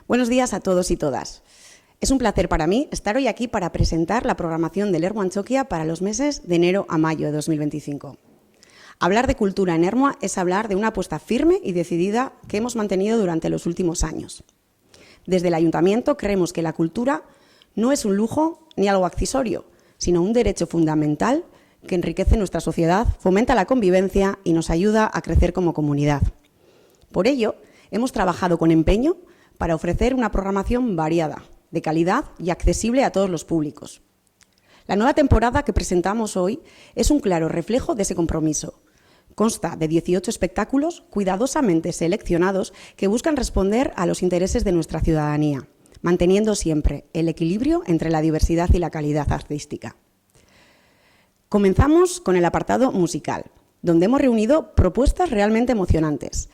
Buenos días a todos y todas. Es un placer para mí estar hoy aquí para presentar la programación del Ermua Antxokia para los meses de enero a mayo de 2025. Hablar de cultura en Ermua es hablar de una apuesta firme y decidida que hemos mantenido durante los últimos años. Desde el Ayuntamiento creemos que la cultura no es un lujo ni algo accesorio, sino un derecho fundamental que enriquece nuestra sociedad, fomenta la convivencia y nos ayuda a crecer como comunidad. Por ello, hemos trabajado con empeño para ofrecer una programación variada, de calidad y accesible a todos los públicos. La nueva temporada que presentamos hoy es un claro reflejo de ese compromiso. Consta de 18 espectáculos cuidadosamente seleccionados que buscan responder a los intereses de nuestra ciudadanía, manteniendo siempre el equilibrio entre la diversidad y la calidad artística. Comenzamos con el apartado musical, donde hemos reunido propuestas realmente emocionantes.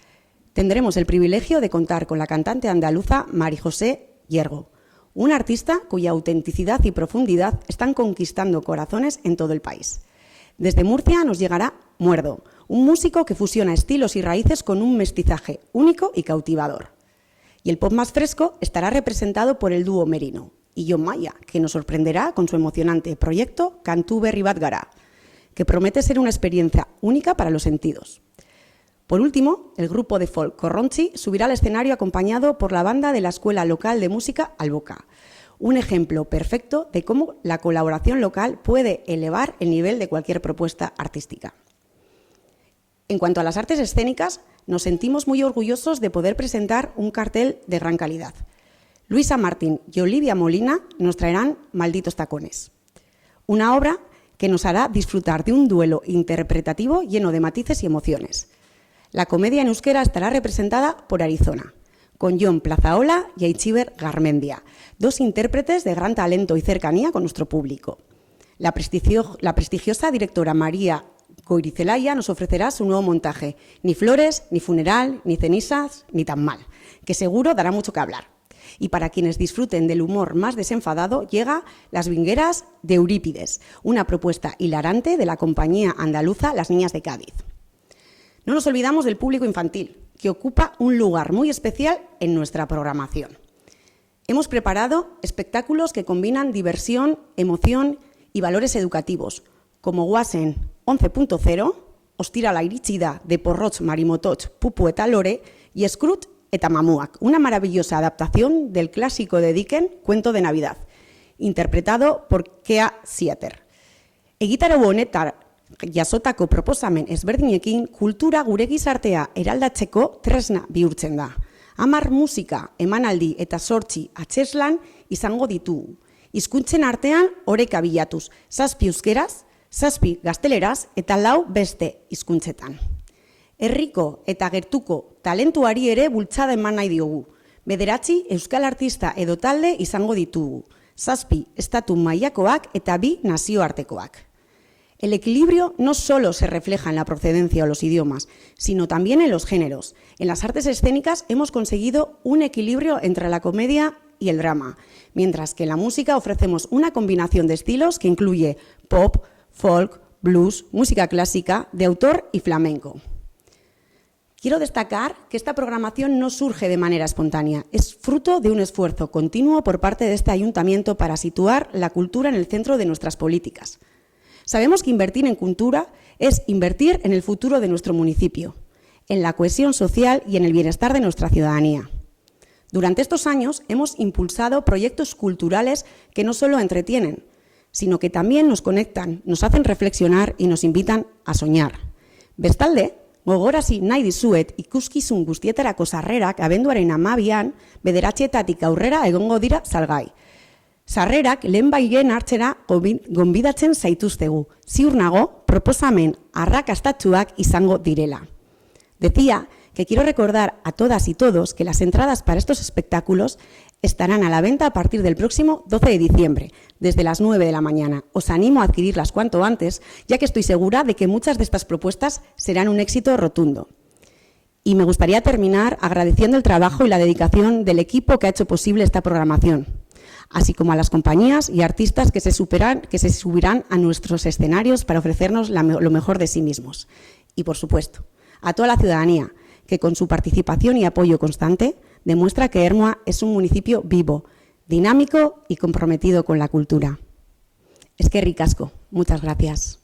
Tendremos el privilegio de contar con la cantante andaluza Mari José Yergo, una artista cuya autenticidad y profundidad están conquistando corazones en todo el país. Desde Murcia nos llegará Muerdo, un músico que fusiona estilos y raíces con un mestizaje único y cautivador. Y el pop más fresco estará representado por el dúo Merino y Jon Maya, que nos sorprenderá con su emocionante proyecto Kantu Berri Bat Gara, que promete ser una experiencia única para los sentidos. Por último, el grupo de folk Corronchi subirá al escenario acompañado por la banda de la Escuela Local de Música Alboca, un ejemplo perfecto de cómo la colaboración local puede elevar el nivel de cualquier propuesta artística. En cuanto a las artes escénicas, nos sentimos muy orgullosos de poder presentar un cartel de gran calidad. Luisa Martín y Olivia Molina nos traerán Malditos Tacones, una obra que nos hará disfrutar de un duelo interpretativo lleno de matices y emociones. La comedia en euskera estará representada por Arizona, con Jon Plazaola y Aitziber Garmendia, dos intérpretes de gran talento y cercanía con nuestro público. La prestigiosa directora María Goirizelaya nos ofrecerá su nuevo montaje, Ni flores, ni funeral, ni cenizas, ni tan mal, que seguro dará mucho que hablar. Y para quienes disfruten del humor más desenfadado, llega Las Vingueras de Eurípides, una propuesta hilarante de la compañía andaluza Las Niñas de Cádiz. No nos olvidamos del público infantil, que ocupa un lugar muy especial en nuestra programación. Hemos preparado espectáculos que combinan diversión, emoción y valores educativos, como Guasen 11.0, Ostira la Iritsida de Porrotx Marimotoch, Pupu eta Lore y Scrooge eta Mamuak, una maravillosa adaptación del clásico de Dickens, Cuento de Navidad, interpretado por Kea Sieter. Egitarau honetan jasotako proposamen ezberdinekin kultura gure gizartea eraldatzeko tresna bihurtzen da. 10 musika, emanaldi eta 8 atzeslan izango ditugu. Hizkuntzen artean oreka bilatuz, 7 euskeraz, 7 gazteleraz eta 4 beste hizkuntzetan. Herriko eta gertuko talentuari ere bultzada eman nahi diogu. 9 euskal artista edo talde izango ditugu. 7 estatu mailakoak eta 2 nazioartekoak. El equilibrio no solo se refleja en la procedencia o los idiomas, sino también en los géneros. En las artes escénicas hemos conseguido un equilibrio entre la comedia y el drama, mientras que en la música ofrecemos una combinación de estilos que incluye pop, folk, blues, música clásica, de autor y flamenco. Quiero destacar que esta programación no surge de manera espontánea, es fruto de un esfuerzo continuo por parte de este ayuntamiento para situar la cultura en el centro de nuestras políticas. Sabemos que invertir en cultura es invertir en el futuro de nuestro municipio, en la cohesión social y en el bienestar de nuestra ciudadanía. Durante estos años hemos impulsado proyectos culturales que no solo entretienen, sino que también nos conectan, nos hacen reflexionar y nos invitan a soñar. Bestalde, gogorarazi nahi dizuet ikuskizun guztietarako sarrerak abenduaren 12an 9:00 aurrera egongo dira salgai. Sarrerak lehenbailehen hartzera gonbidatzen zaituztegu. Ziur nago, proposamen arrakastatsuak izango direla. Decía que quiero recordar a todas y todos que las entradas para estos espectáculos estarán a la venta a partir del próximo 12 de diciembre, desde las 9 de la mañana. Os animo a adquirirlas cuanto antes, ya que estoy segura de que muchas de estas propuestas serán un éxito rotundo. Y me gustaría terminar agradeciendo el trabajo y la dedicación del equipo que ha hecho posible esta programación, así como a las compañías y artistas que se subirán a nuestros escenarios para ofrecernos lo mejor de sí mismos. Y, por supuesto, a toda la ciudadanía, que con su participación y apoyo constante demuestra que Ermua es un municipio vivo, dinámico y comprometido con la cultura. Eskerrik asko. Muchas gracias.